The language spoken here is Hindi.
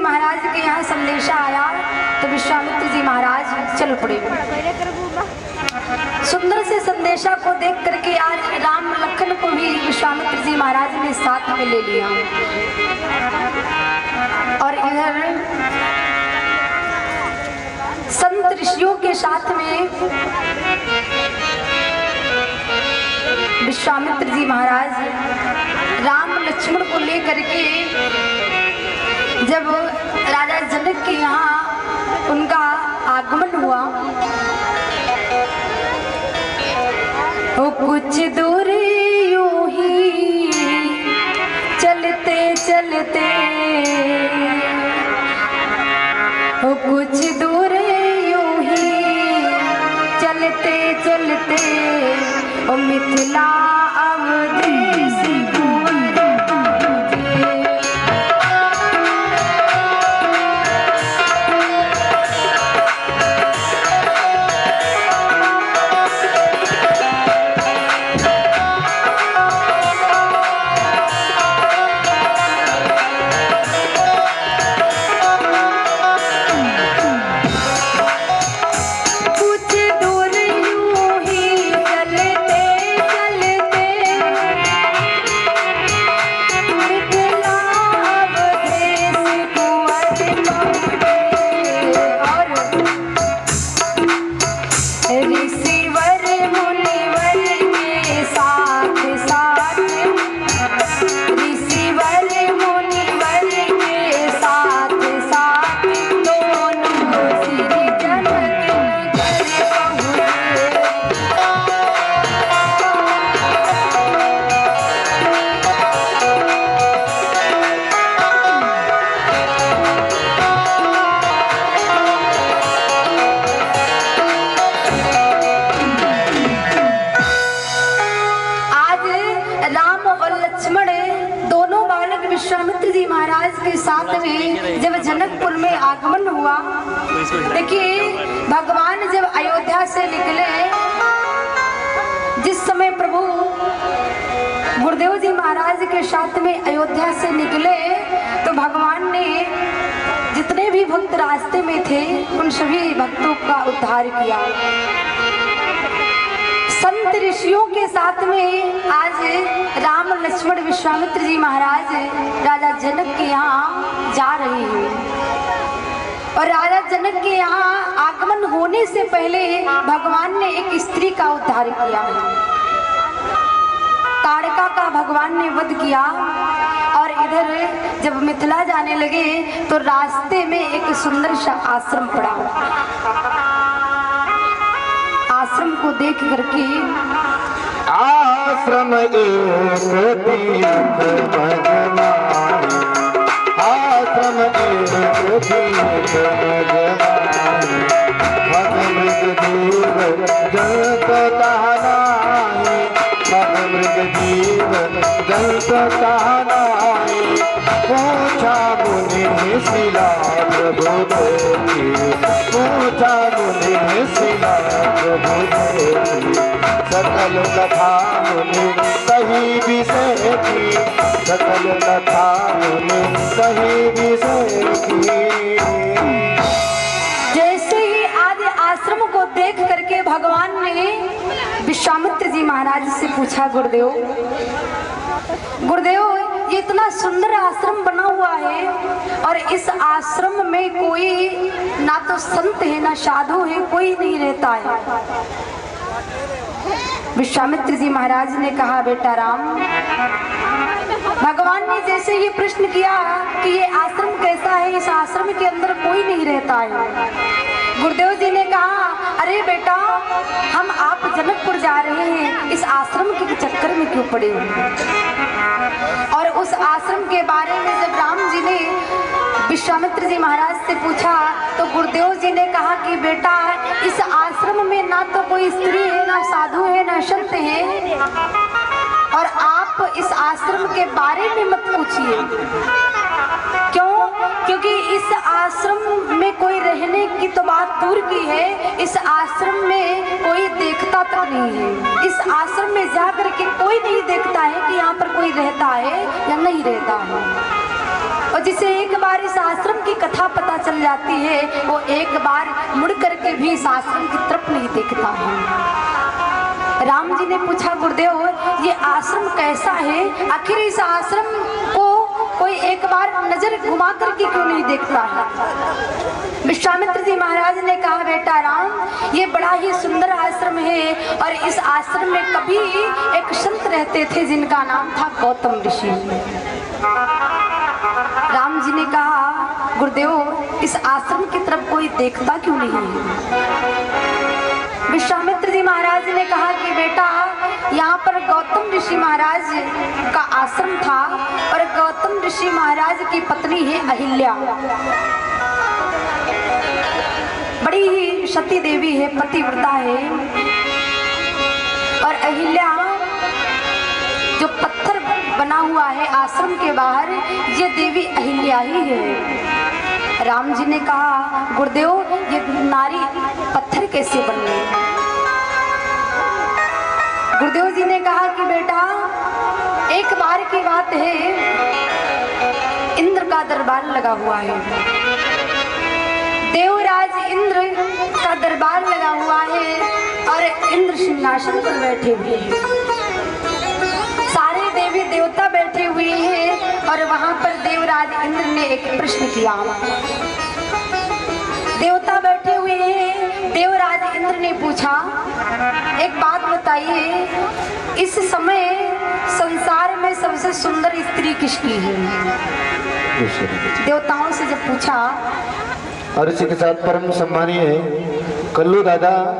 महाराज के यहाँ संदेशा आया तो विश्वामित्र जी महाराज चल पड़े। सुंदर से संदेशा को देख करके आज राम लखन को भी विश्वामित्र जी महाराज ने साथ में ले लिया। और इधर संत ऋषियों के साथ में विश्वामित्र जी महाराज राम लक्ष्मण को लेकर के जब राजा जनक के यहाँ उनका आगमन हुआ, वो कुछ दूर यूं ही चलते चलते, वो कुछ दूर यूं ही चलते चलते, ओ मिथिला अवधेश कुंवर पहुँचे। विश्वामित्र जी महाराज के साथ में जब जनकपुर में आगमन हुआ, देखिए भगवान जब अयोध्या से निकले, जिस समय प्रभु गुरुदेव जी महाराज के साथ में अयोध्या से निकले तो भगवान ने जितने भी भक्त रास्ते में थे उन सभी भक्तों का उद्धार किया। संत ऋषियों के साथ में आज राम लक्ष्मण विश्वामित्र जी महाराज राजा जनक के यहाँ जा रहे हैं। और राजा जनक के यहाँ आगमन होने से पहले भगवान ने एक स्त्री का उद्धार किया, ताड़का का भगवान ने वध किया। और इधर जब मिथिला जाने लगे तो रास्ते में एक सुंदर सा आश्रम पड़ा। आश्रम को देख करके आश्रम आश्रम पूछा मुनि शिला प्रभु देवी, पूछा मुनि शिला प्रभु देवी, सकल कथा मुनि सही विषय की, सकल कथा मुनि सही विषय की। जैसे ही आदि आश्रम को देख करके भगवान ने विश्वामित्र जी महाराज से पूछा, गुरुदेव ये इतना सुंदर आश्रम बना हुआ है और इस आश्रम में कोई ना तो संत है ना साधु है, कोई नहीं रहता है। विश्वामित्र जी महाराज ने कहा, बेटा राम, भगवान ने जैसे ये प्रश्न किया कि ये आश्रम कैसा है, इस आश्रम के अंदर कोई नहीं रहता है। गुरुदेव जी ने कहा, अरे बेटा हम आप जनकपुर जा रहे हैं, इस आश्रम के चक्कर में क्यों पड़े हुए। और उस आश्रम के बारे में जब राम जी ने विश्वामित्र जी महाराज से पूछा तो गुरुदेव जी ने कहा कि बेटा इस आश्रम में ना तो कोई स्त्री है, ना साधु है, ना संत है, और आप इस आश्रम के बारे में मत पूछिए। क्यों? क्योंकि इस आश्रम में कोई रहने की तो बात दूर की है, इस आश्रम में कोई देखता तक नहीं है। इस आश्रम में जा करके कोई नहीं देखता है कि यहाँ पर कोई रहता है या नहीं रहता है। और जिसे एक बार इस आश्रम की जाती है, वो एक बार मुड़ करके भी इस आश्रम की तरफ नहीं देखता है। राम जी ने पूछा, गुरुदेव ये आश्रम कैसा है? आखिर इस आश्रम को कोई एक बार नजर घुमा करके क्यों नहीं देखता है? विश्वामित्र जी महाराज ने कहा, बेटा राम, ये बड़ा ही सुंदर आश्रम है और इस आश्रम में कभी एक संत रहते थे जिनका नाम था गौतम ऋषि। राम जी ने कहा, गुरुदेव इस आश्रम की तरफ कोई देखता क्यों नहीं है? विश्वामित्र जी महाराज ने कहा कि बेटा, यहाँ पर गौतम ऋषि महाराज का आश्रम था और गौतम ऋषि महाराज की पत्नी है अहिल्या, बड़ी ही सती देवी है, पतिव्रता है। और अहिल्या जो पत्थर बना हुआ है आश्रम के बाहर, ये देवी अहिल्या ही है। राम जी ने कहा, गुरुदेव ये नारी पत्थर कैसे बन गई? गुरुदेव जी ने कहा कि बेटा, एक बार की बात है, इंद्र का दरबार लगा हुआ है, देवराज इंद्र का दरबार लगा हुआ है और इंद्र सिंहासन पर बैठे हुए हैं, सारे देवी देवता बैठे हुए हैं और वहां पर देवराज इंद्र ने एक प्रश्न किया। देवता बैठे हुए हैं, देवराज इंद्र ने पूछा, एक बात बताइए, इस समय संसार में सबसे सुंदर स्त्री किसकी है? देवताओं से जब पूछा, और इसी के साथ परम सम्मानीय कल्लू दादा